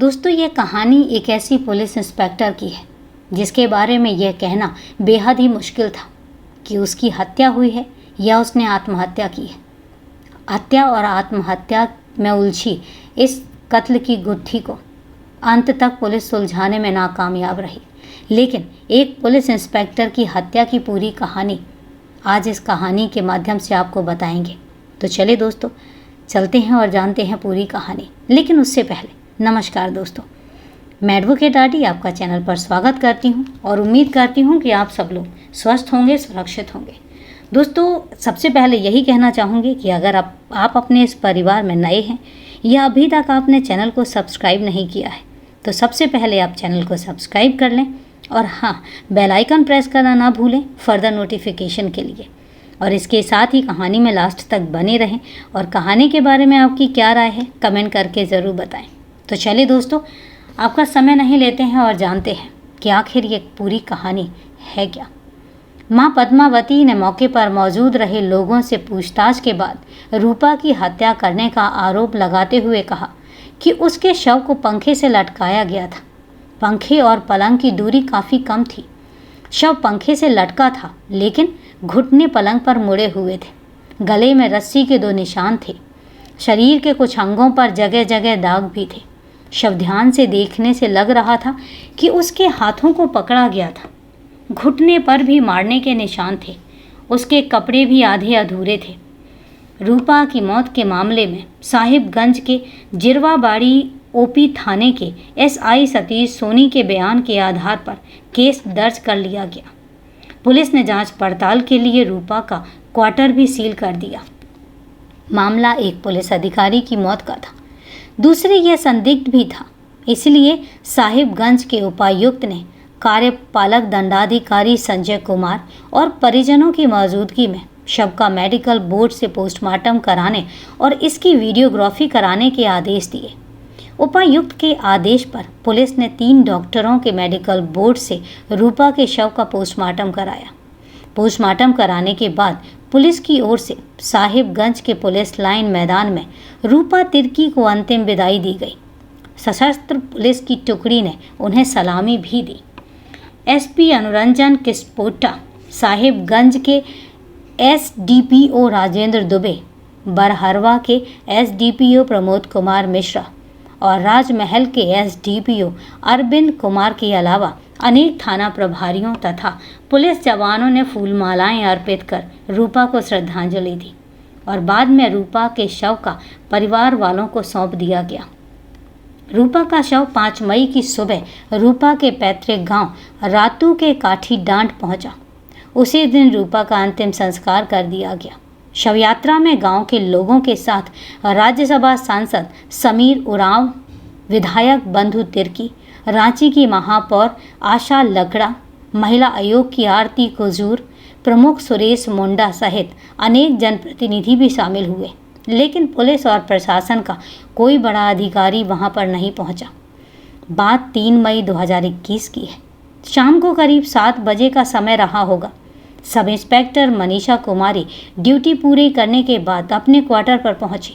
दोस्तों, ये कहानी एक ऐसी पुलिस इंस्पेक्टर की है जिसके बारे में यह कहना बेहद ही मुश्किल था कि उसकी हत्या हुई है या उसने आत्महत्या की है। हत्या और आत्महत्या में उलझी इस कत्ल की गुत्थी को अंत तक पुलिस सुलझाने में नाकामयाब रही, लेकिन एक पुलिस इंस्पेक्टर की हत्या की पूरी कहानी आज इस कहानी के माध्यम से आपको बताएंगे। तो चलिए दोस्तों, चलते हैं और जानते हैं पूरी कहानी। लेकिन उससे पहले नमस्कार दोस्तों, मैं एडवोकेट आरडी आपका चैनल पर स्वागत करती हूं और उम्मीद करती हूं कि आप सब लोग स्वस्थ होंगे, सुरक्षित होंगे। दोस्तों, सबसे पहले यही कहना चाहूँगी कि अगर आप अपने इस परिवार में नए हैं या अभी तक आपने चैनल को सब्सक्राइब नहीं किया है तो सबसे पहले आप चैनल को सब्सक्राइब कर लें और हाँ, बेल आइकन प्रेस करना ना भूलें फर्दर नोटिफिकेशन के लिए। और इसके साथ ही कहानी में लास्ट तक बने रहें और कहानी के बारे में आपकी क्या राय है कमेंट करके ज़रूर बताएं। तो चलिए दोस्तों, आपका समय नहीं लेते हैं और जानते हैं कि आखिर ये पूरी कहानी है क्या। मां पद्मावती ने मौके पर मौजूद रहे लोगों से पूछताछ के बाद रूपा की हत्या करने का आरोप लगाते हुए कहा कि उसके शव को पंखे से लटकाया गया था। पंखे और पलंग की दूरी काफ़ी कम थी। शव पंखे से लटका था लेकिन घुटने पलंग पर मुड़े हुए थे। गले में रस्सी के 2 निशान थे। शरीर के कुछ अंगों पर जगह जगह दाग भी थे। शव ध्यान से देखने से लग रहा था कि उसके हाथों को पकड़ा गया था। घुटने पर भी मारने के निशान थे। उसके कपड़े भी आधे अधूरे थे। रूपा की मौत के मामले में साहिबगंज के जिरवाबाड़ी ओपी थाने के एसआई सतीश सोनी के बयान के आधार पर केस दर्ज कर लिया गया। पुलिस ने जांच पड़ताल के लिए रूपा का क्वार्टर भी सील कर दिया। मामला एक पुलिस अधिकारी की मौत का था, दूसरे यह संदिग्ध भी था। इसलिए साहिबगंज के उपायुक्त ने कार्यपालक दंडाधिकारी संजय कुमार और परिजनों की मौजूदगी में शव का मेडिकल बोर्ड से पोस्टमार्टम कराने और इसकी वीडियोग्राफी कराने के आदेश दिए। उपायुक्त के आदेश पर पुलिस ने 3 डॉक्टरों के मेडिकल बोर्ड से रूपा के शव का पोस्टमार्टम कराया। पोस्टमार्टम कराने के बाद पुलिस की ओर से साहिबगंज के पुलिस लाइन मैदान में रूपा तिर्की को अंतिम विदाई दी गई। सशस्त्र पुलिस की टुकड़ी ने उन्हें सलामी भी दी। एसपी अनुरंजन किस्पोटा, साहिबगंज के एसडीपीओ राजेंद्र दुबे, बरहरवा के एसडीपीओ प्रमोद कुमार मिश्रा और राजमहल के एसडीपीओ अरविंद कुमार के अलावा अनेक थाना प्रभारियों तथा पुलिस जवानों ने फूलमालाएं अर्पित कर रूपा को श्रद्धांजलि दी और बाद में रूपा के शव का परिवार वालों को सौंप दिया गया। रूपा का शव 5 मई की सुबह रूपा के पैतृक गांव रातू के काठी डांड पहुंचा। उसी दिन रूपा का अंतिम संस्कार कर दिया गया। शव यात्रा में गांव के लोगों के साथ राज्यसभा सांसद समीर उरांव, विधायक बंधु तिर्की, रांची की महापौर आशा लकड़ा, महिला आयोग की आरती कुजूर, प्रमुख सुरेश मुंडा सहित अनेक जनप्रतिनिधि भी शामिल हुए, लेकिन पुलिस और प्रशासन का कोई बड़ा अधिकारी वहां पर नहीं पहुंचा। बात 3 मई 2021 की है। शाम को करीब 7 बजे का समय रहा होगा। Sub inspector Manisha Kumari duty पूरी करने के बाद अपने क्वार्टर पर पहुंची।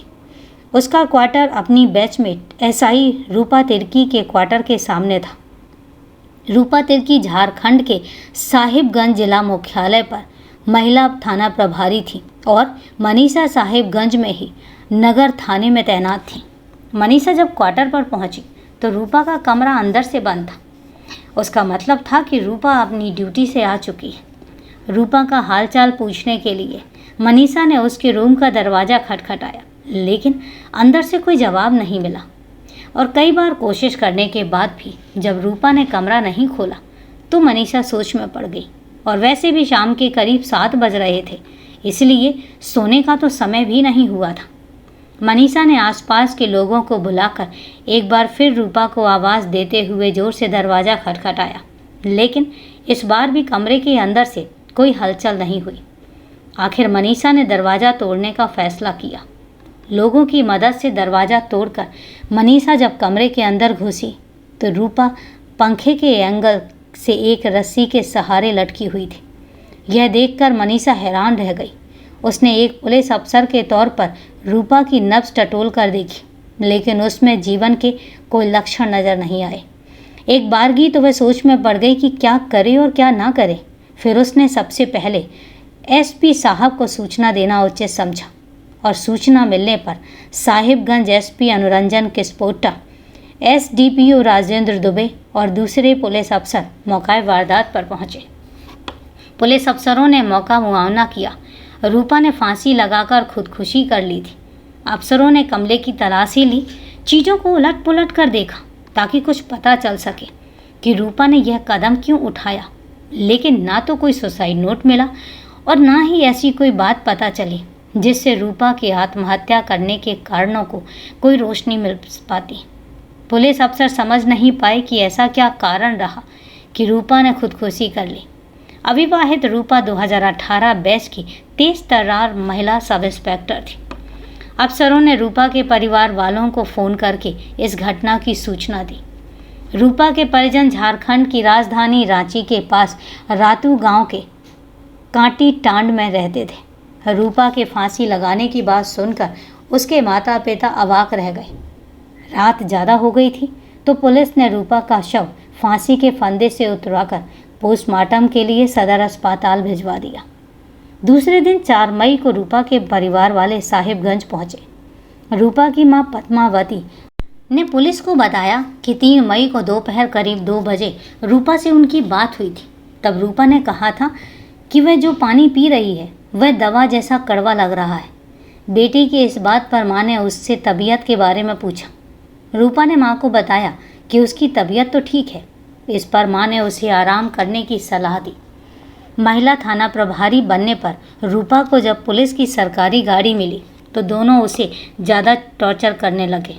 उसका क्वार्टर अपनी बैचमेट एसआई रूपा तिर्की के क्वार्टर के सामने था। रूपा तिर्की झारखंड के साहिबगंज जिला मुख्यालय पर महिला थाना प्रभारी थी और मनीषा साहिबगंज में ही नगर थाने में तैनात थी। मनीषा जब क्वार्टर पर पहुंची तो रूपा का कमरा अंदर से बंद था। उसका मतलब था कि रूपा अपनी ड्यूटी से आ चुकी है। रूपा का हालचाल पूछने के लिए मनीषा ने उसके रूम का दरवाज़ा खटखटाया, लेकिन अंदर से कोई जवाब नहीं मिला और कई बार कोशिश करने के बाद भी जब रूपा ने कमरा नहीं खोला तो मनीषा सोच में पड़ गई। और वैसे भी शाम के करीब 7 बज रहे थे, इसलिए सोने का तो समय भी नहीं हुआ था। मनीषा ने आसपास के लोगों को बुलाकर एक बार फिर रूपा को आवाज़ देते हुए ज़ोर से दरवाज़ा खटखटाया, लेकिन इस बार भी कमरे के अंदर से कोई हलचल नहीं हुई। आखिर मनीषा ने दरवाज़ा तोड़ने का फैसला किया। लोगों की मदद से दरवाज़ा तोड़कर मनीषा जब कमरे के अंदर घुसी तो रूपा पंखे के एंगल से एक रस्सी के सहारे लटकी हुई थी। यह देखकर मनीषा हैरान रह गई। उसने एक पुलिस अफसर के तौर पर रूपा की नब्ज टटोल कर देखी लेकिन उसमें जीवन के कोई लक्षण नजर नहीं आए। एक बारगी तो वह सोच में पड़ गई कि क्या करे और क्या ना करे। फिर उसने सबसे पहले एसपी साहब को सूचना देना उचित समझा और सूचना मिलने पर साहिबगंज एसपी अनुरंजन किस्पोट्टा, एसडीपीओ राजेंद्र दुबे और दूसरे पुलिस अफसर मौका वारदात पर पहुंचे। पुलिस अफसरों ने मौका मुआयना किया। रूपा ने फांसी लगाकर खुदकुशी कर ली थी। अफसरों ने कमरे की तलाशी ली, चीज़ों को उलट पुलट कर देखा ताकि कुछ पता चल सके कि रूपा ने यह कदम क्यों उठाया, लेकिन ना तो कोई सुसाइड नोट मिला और ना ही ऐसी कोई बात पता चली जिससे रूपा के आत्महत्या करने के कारणों को कोई रोशनी मिल पाती। पुलिस अफसर समझ नहीं पाए कि ऐसा क्या कारण रहा कि रूपा ने खुदकुशी कर ली। अविवाहित रूपा 2018 बैच की तेज तर्रार महिला सब इंस्पेक्टर थी। अफसरों ने रूपा के परिवार वालों को फ़ोन करके इस घटना की सूचना दी। रूपा के परिजन झारखंड की राजधानी रांची के पास रातू गांव के कांटी टांड में रहते थे। रूपा के फांसी लगाने की बात सुनकर उसके माता पिता अवाक रह गए। रात ज़्यादा हो गई थी तो पुलिस ने रूपा का शव फांसी के फंदे से उतरवाकर पोस्टमार्टम के लिए सदर अस्पताल भिजवा दिया। दूसरे दिन 4 मई को रूपा के परिवार वाले साहिबगंज पहुंचे। रूपा की मां पद्मावती ने पुलिस को बताया कि 3 मई को दोपहर करीब 2 बजे रूपा से उनकी बात हुई थी। तब रूपा ने कहा था कि वह जो पानी पी रही है वह दवा जैसा कड़वा लग रहा है। बेटी की इस बात पर मां ने उससे तबीयत के बारे में पूछा। रूपा ने मां को बताया कि उसकी तबीयत तो ठीक है। इस पर मां ने उसे आराम करने की सलाह दी। महिला थाना प्रभारी बनने पर रूपा को जब पुलिस की सरकारी गाड़ी मिली तो दोनों उसे ज़्यादा टॉर्चर करने लगे।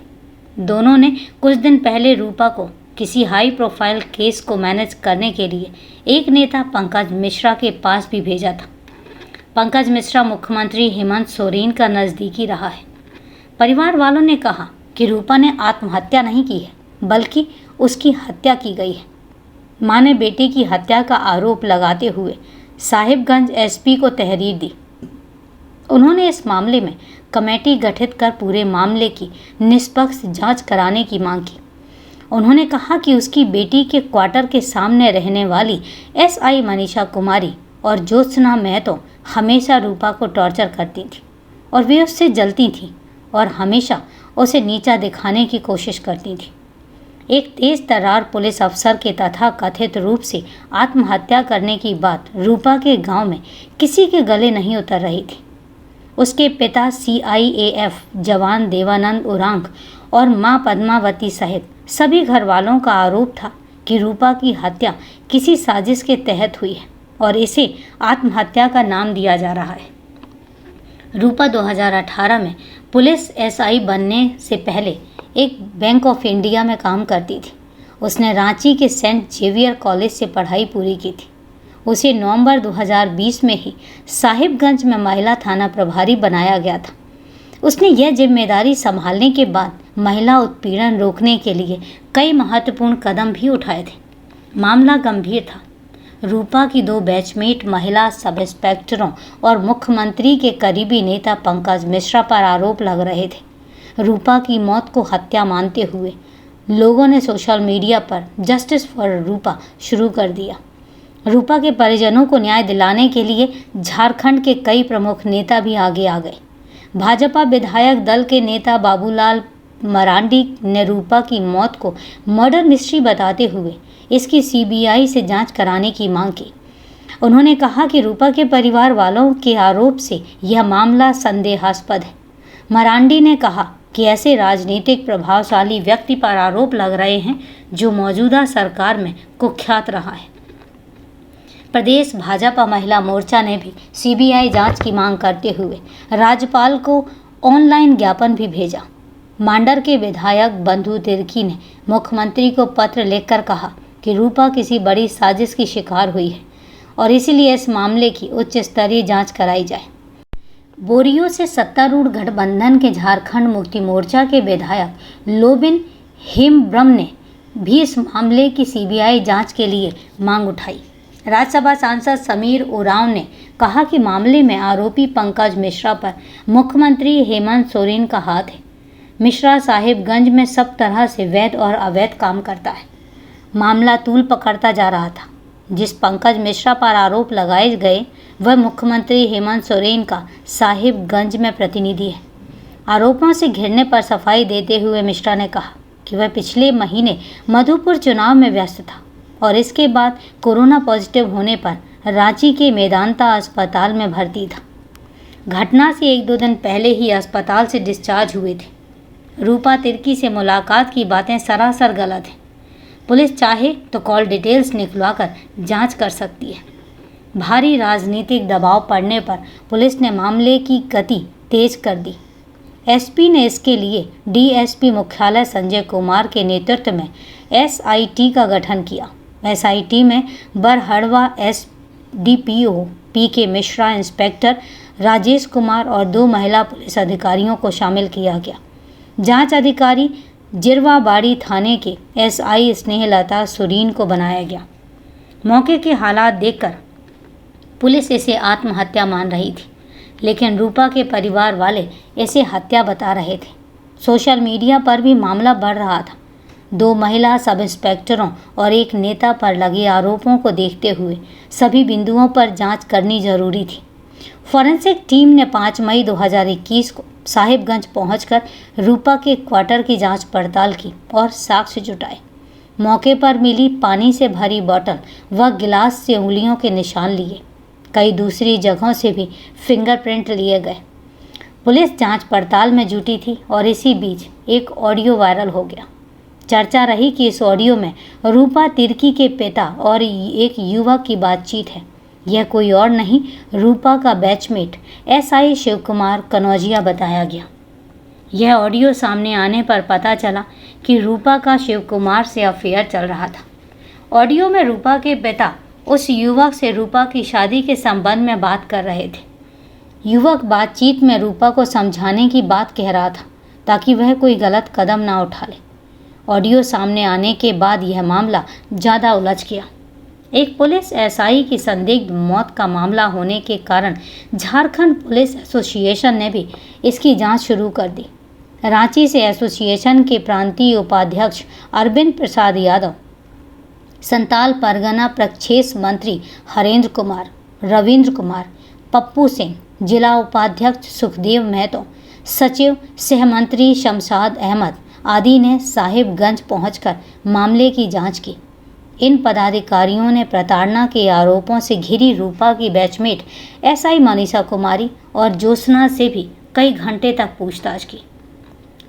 दोनों ने कुछ दिन पहले रूपा को किसी हाई प्रोफाइल केस को मैनेज करने के लिए एक नेता पंकज मिश्रा के पास भी भेजा था। पंकज मिश्रा मुख्यमंत्री हेमंत सोरेन का नज़दीकी रहा है। परिवार वालों ने कहा कि रूपा ने आत्महत्या नहीं की है बल्कि उसकी हत्या की गई है। मां ने बेटी की हत्या का आरोप लगाते हुए साहिबगंज एसपी को तहरीर दी। उन्होंने इस मामले में कमेटी गठित कर पूरे मामले की निष्पक्ष जांच कराने की मांग की। उन्होंने कहा कि उसकी बेटी के क्वार्टर के सामने रहने वाली एसआई मनीषा कुमारी और ज्योत्सना महतो हमेशा रूपा को टॉर्चर करती थी और वे उससे जलती थीं और हमेशा उसे नीचा दिखाने की कोशिश करती थी। एक तेज तर्रार पुलिस अफसर के तथा कथित रूप से आत्महत्या करने की बात रूपा के गांव में किसी के गले नहीं उतर रही थी। उसके पिता सीआईएएफ जवान देवानंद उरांव और मां पद्मावती सहित सभी घर वालों का आरोप था कि रूपा की हत्या किसी साजिश के तहत हुई है और इसे आत्महत्या का नाम दिया जा रहा है। रूपा 2018 में पुलिस एसआई बनने से पहले एक बैंक ऑफ इंडिया में काम करती थी। उसने रांची के सेंट जेवियर कॉलेज से पढ़ाई पूरी की थी। उसे नवंबर 2020 में ही साहिबगंज में महिला थाना प्रभारी बनाया गया था। उसने यह जिम्मेदारी संभालने के बाद महिला उत्पीड़न रोकने के लिए कई महत्वपूर्ण कदम भी उठाए थे। मामला गंभीर था। रूपा की 2 बैचमेट महिला सब इंस्पेक्टरों और मुख्यमंत्री के करीबी नेता पंकज मिश्रा पर आरोप लग रहे थे। रूपा की मौत को हत्या मानते हुए लोगों ने सोशल मीडिया पर जस्टिस फॉर रूपा शुरू कर दिया। रूपा के परिजनों को न्याय दिलाने के लिए झारखंड के कई प्रमुख नेता भी आगे आ गए। भाजपा विधायक दल के नेता बाबूलाल मरांडी ने रूपा की मौत को मर्डर मिस्ट्री बताते हुए इसकी सीबीआई से जांच कराने की मांग की। उन्होंने कहा कि रूपा के परिवार वालों के आरोप से यह मामला संदेहास्पद है। मरांडी ने कहा कि ऐसे राजनीतिक प्रभावशाली व्यक्ति पर आरोप लग रहे हैं जो मौजूदा सरकार में कुख्यात रहा है। प्रदेश भाजपा महिला मोर्चा ने भी सीबीआई जांच की मांग करते हुए राज्यपाल को ऑनलाइन ज्ञापन भी भेजा। मांडर के विधायक बंधु तिर्की ने मुख्यमंत्री को पत्र लिखकर कहा कि रूपा किसी बड़ी साजिश की शिकार हुई है और इसीलिए इस मामले की उच्च स्तरीय जांच कराई जाए। बोरियो से सत्तारूढ़ गठबंधन के झारखंड मुक्ति मोर्चा के विधायक लोबिन हेम्ब्रम ने भी इस मामले की सीबीआई जांच के लिए मांग उठाई। राज्यसभा सांसद समीर उरांव ने कहा कि मामले में आरोपी पंकज मिश्रा पर मुख्यमंत्री हेमंत सोरेन का हाथ है। मिश्रा साहिबगंज में सब तरह से वैध और अवैध काम करता है। मामला तूल पकड़ता जा रहा था। जिस पंकज मिश्रा पर आरोप लगाए गए वह मुख्यमंत्री हेमंत सोरेन का साहिबगंज में प्रतिनिधि है। आरोपों से घिरने पर सफाई देते हुए मिश्रा ने कहा कि वह पिछले महीने मधुपुर चुनाव में व्यस्त था और इसके बाद कोरोना पॉजिटिव होने पर रांची के मेदांता अस्पताल में भर्ती था। घटना से 1-2 दिन पहले ही अस्पताल से डिस्चार्ज हुए थे। रूपा तिर्की से मुलाकात की बातें सरासर गलत हैं। पुलिस चाहे तो कॉल डिटेल्स निकलवाकर जांच कर सकती है। भारी राजनीतिक दबाव पड़ने पर पुलिस ने मामले की गति तेज कर दी। एसपी ने इसके लिए डीएसपी मुख्यालय संजय कुमार के नेतृत्व में एसआईटी का गठन किया। एसआईटी में बरहड़वा एसडीपीओ पीके मिश्रा, इंस्पेक्टर राजेश कुमार और 2 महिला पुलिस अधिकारियों को शामिल किया गया। जांच अधिकारी जिरवाबाड़ी थाने के एसआई स्नेहलता सुरीन को बनाया गया। मौके के हालात देखकर पुलिस इसे आत्महत्या मान रही थी, लेकिन रूपा के परिवार वाले इसे हत्या बता रहे थे। सोशल मीडिया पर भी मामला बढ़ रहा था। 2 महिला सब इंस्पेक्टरों और एक नेता पर लगे आरोपों को देखते हुए सभी बिंदुओं पर जांच करनी जरूरी थी। फॉरेंसिक टीम ने 5 मई 2021 को साहिबगंज पहुंचकर रूपा के क्वार्टर की जांच पड़ताल की और साक्ष्य जुटाए। मौके पर मिली पानी से भरी बोतल व गिलास से उंगलियों के निशान लिए। कई दूसरी जगहों से भी फिंगरप्रिंट लिए गए। पुलिस जांच पड़ताल में जुटी थी और इसी बीच एक ऑडियो वायरल हो गया। चर्चा रही कि इस ऑडियो में रूपा तिर्की के पिता और एक युवक की बातचीत है। यह कोई और नहीं, रूपा का बैचमेट एसआई शिव कुमार कनौजिया बताया गया। यह ऑडियो सामने आने पर पता चला कि रूपा का शिव कुमार से अफेयर चल रहा था। ऑडियो में रूपा के पिता उस युवक से रूपा की शादी के संबंध में बात कर रहे थे। युवक बातचीत में रूपा को समझाने की बात कह रहा था ताकि वह कोई गलत कदम ना उठा ले। ऑडियो सामने आने के बाद यह मामला ज़्यादा उलझ गया। एक पुलिस एसआई की संदिग्ध मौत का मामला होने के कारण झारखंड पुलिस एसोसिएशन ने भी इसकी जांच शुरू कर दी। रांची से एसोसिएशन के प्रांतीय उपाध्यक्ष अरविंद प्रसाद यादव, संताल परगना प्रक्षेत्र मंत्री हरेंद्र कुमार, रविंद्र कुमार, पप्पू सिंह, जिला उपाध्यक्ष सुखदेव महतो, सचिव सह मंत्री शमशाद अहमद आदि ने साहिबगंज पहुंचकर मामले की जांच की। इन पदाधिकारियों ने प्रताड़ना के आरोपों से घिरी रूपा की बैचमेट एसआई मनीषा कुमारी और ज्योत्सना से भी कई घंटे तक पूछताछ की।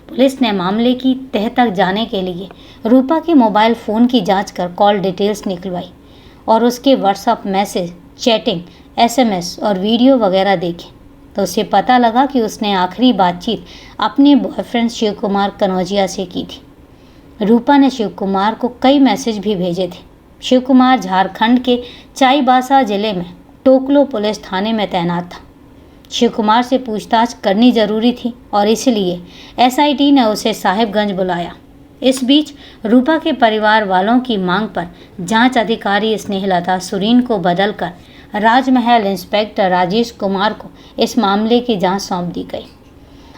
पुलिस ने मामले की तह तक जाने के लिए रूपा के मोबाइल फ़ोन की जांच कर कॉल डिटेल्स निकलवाई और उसके व्हाट्सएप मैसेज, चैटिंग, एसएमएस और वीडियो वगैरह देखे तो उसे पता लगा कि उसने आखिरी बातचीत अपने बॉयफ्रेंड शिव कुमार कनौजिया से की थी। रूपा ने शिव कुमार को कई मैसेज भी भेजे थे। शिव कुमार झारखंड के चाईबासा जिले में टोकलो पुलिस थाने में तैनात था। शिव कुमार से पूछताछ करनी जरूरी थी और इसलिए एसआईटी ने उसे साहिबगंज बुलाया। इस बीच रूपा के परिवार वालों की मांग पर जांच अधिकारी स्नेहलता सुरीन को बदलकर राजमहल इंस्पेक्टर राजेश कुमार को इस मामले की जांच सौंप दी गई।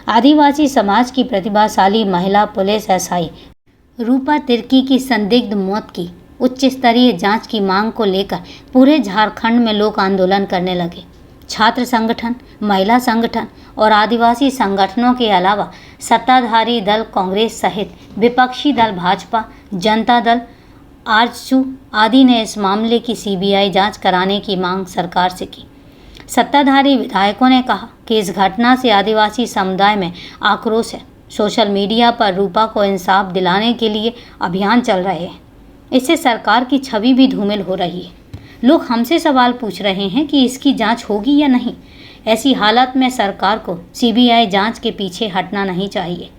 आदिवासी समाज की प्रतिभाशाली महिला पुलिस एसआई रूपा तिर्की की संदिग्ध मौत की उच्च स्तरीय जांच की मांग को लेकर पूरे झारखंड में लोग आंदोलन करने लगे। छात्र संगठन, महिला संगठन और आदिवासी संगठनों के अलावा सत्ताधारी दल कांग्रेस सहित विपक्षी दल भाजपा, जनता दल, आरजू आदि ने इस मामले की सीबीआई जांच कराने की मांग सरकार से की। सत्ताधारी विधायकों ने कहा कि इस घटना से आदिवासी समुदाय में आक्रोश है। सोशल मीडिया पर रूपा को इंसाफ दिलाने के लिए अभियान चल रहे हैं। इससे सरकार की छवि भी धूमिल हो रही है। लोग हमसे सवाल पूछ रहे हैं कि इसकी जांच होगी या नहीं। ऐसी हालत में सरकार को सीबीआई जांच के पीछे हटना नहीं चाहिए।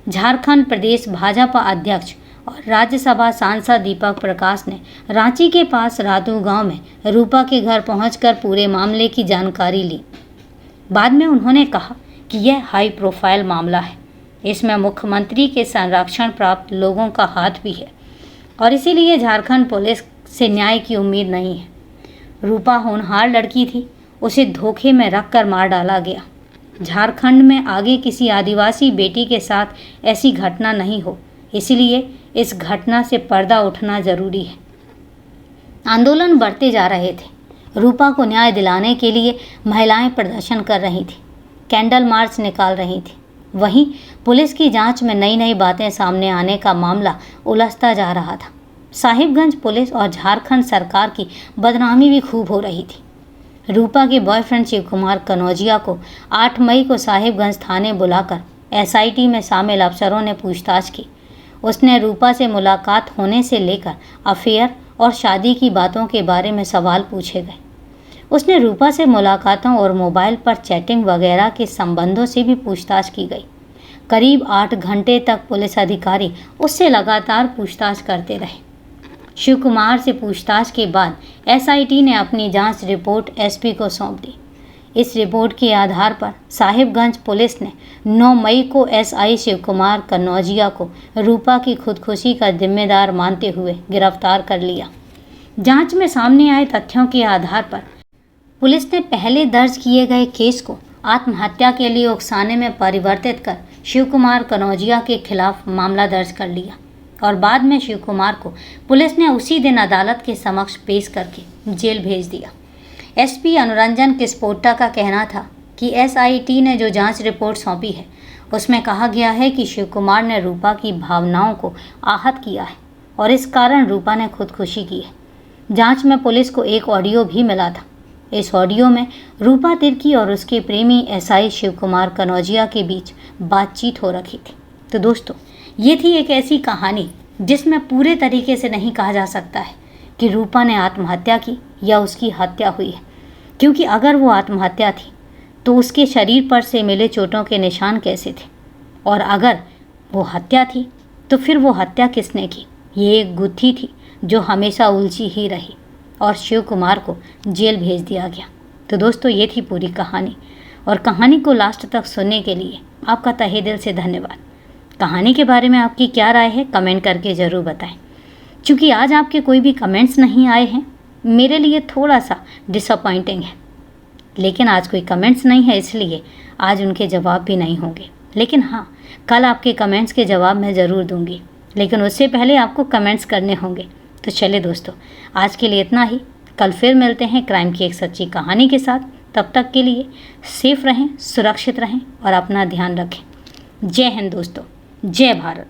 झारखंड प्रदेश भाजपा अध्यक्ष और राज्यसभा सांसद दीपक प्रकाश ने रांची के पास रातू गांव में रूपा के घर पहुंचकर पूरे मामले की जानकारी ली। बाद में उन्होंने कहा कि यह हाई प्रोफाइल मामला है। इसमें मुख्यमंत्री के संरक्षण प्राप्त लोगों का हाथ भी है और इसीलिए झारखंड पुलिस से न्याय की उम्मीद नहीं है। रूपा होनहार लड़की थी, उसे धोखे में रखकर मार डाला गया। झारखंड में आगे किसी आदिवासी बेटी के साथ ऐसी घटना नहीं हो, इसलिए इस घटना से पर्दा उठना जरूरी है। आंदोलन बढ़ते जा रहे थे। रूपा को न्याय दिलाने के लिए महिलाएं प्रदर्शन कर रही थी, कैंडल मार्च निकाल रही थी। वहीं पुलिस की जांच में नई नई बातें सामने आने का मामला उलझता जा रहा था। साहिबगंज पुलिस और झारखंड सरकार की बदनामी भी खूब हो रही थी। रूपा के बॉयफ्रेंड शिव कुमार कनौजिया को 8 मई को साहिबगंज थाने बुलाकर एसआईटी में शामिल अफसरों ने पूछताछ की। उसने रूपा से मुलाकात होने से लेकर अफेयर और शादी की बातों के बारे में सवाल पूछे गए। उसने रूपा से मुलाकातों और मोबाइल पर चैटिंग वगैरह के संबंधों से भी पूछताछ की गई। करीब 8 घंटे तक पुलिस अधिकारी उससे लगातार पूछताछ करते रहे। शिव कुमार से पूछताछ के बाद एसआईटी ने अपनी जांच रिपोर्ट एसपी को सौंप दी। इस रिपोर्ट के आधार पर साहिबगंज पुलिस ने 9 मई को एसआई शिव कुमार कनौजिया को रूपा की खुदकुशी का जिम्मेदार मानते हुए गिरफ्तार कर लिया। जांच में सामने आए तथ्यों के आधार पर पुलिस ने पहले दर्ज किए गए केस को आत्महत्या के लिए उकसाने में परिवर्तित कर शिव कुमार कनौजिया के खिलाफ मामला दर्ज कर लिया और बाद में शिव कुमार को पुलिस ने उसी दिन अदालत के समक्ष पेश करके जेल भेज दिया। एसपी अनुरंजन किस्पोट्टा का कहना था कि एसआईटी ने जो जांच रिपोर्ट सौंपी है उसमें कहा गया है कि शिव कुमार ने रूपा की भावनाओं को आहत किया है और इस कारण रूपा ने खुदकुशी की है। जांच में पुलिस को एक ऑडियो भी मिला था। इस ऑडियो में रूपा तिर्की और उसके प्रेमी एसआई शिव कुमार कनौजिया के बीच बातचीत हो रखी थी। तो दोस्तों, ये थी एक ऐसी कहानी जिसमें पूरे तरीके से नहीं कहा जा सकता है कि रूपा ने आत्महत्या की या उसकी हत्या हुई है, क्योंकि अगर वो आत्महत्या थी तो उसके शरीर पर से मिले चोटों के निशान कैसे थे, और अगर वो हत्या थी तो फिर वो हत्या किसने की। ये एक गुत्थी थी जो हमेशा उलझी ही रही और शिव कुमार को जेल भेज दिया गया। तो दोस्तों, ये थी पूरी कहानी, और कहानी को लास्ट तक सुनने के लिए आपका तहे दिल से धन्यवाद। कहानी के बारे में आपकी क्या राय है कमेंट करके ज़रूर बताएं। चूँकि आज आपके कोई भी कमेंट्स नहीं आए हैं, मेरे लिए थोड़ा सा डिसअपॉइंटिंग है, लेकिन आज कोई कमेंट्स नहीं है इसलिए आज उनके जवाब भी नहीं होंगे। लेकिन हाँ, कल आपके कमेंट्स के जवाब मैं ज़रूर दूंगी, लेकिन उससे पहले आपको कमेंट्स करने होंगे। तो चलिए दोस्तों, आज के लिए इतना ही। कल फिर मिलते हैं क्राइम की एक सच्ची कहानी के साथ। तब तक के लिए सेफ रहें, सुरक्षित रहें और अपना ध्यान रखें। जय हिंद दोस्तों, जय भारत।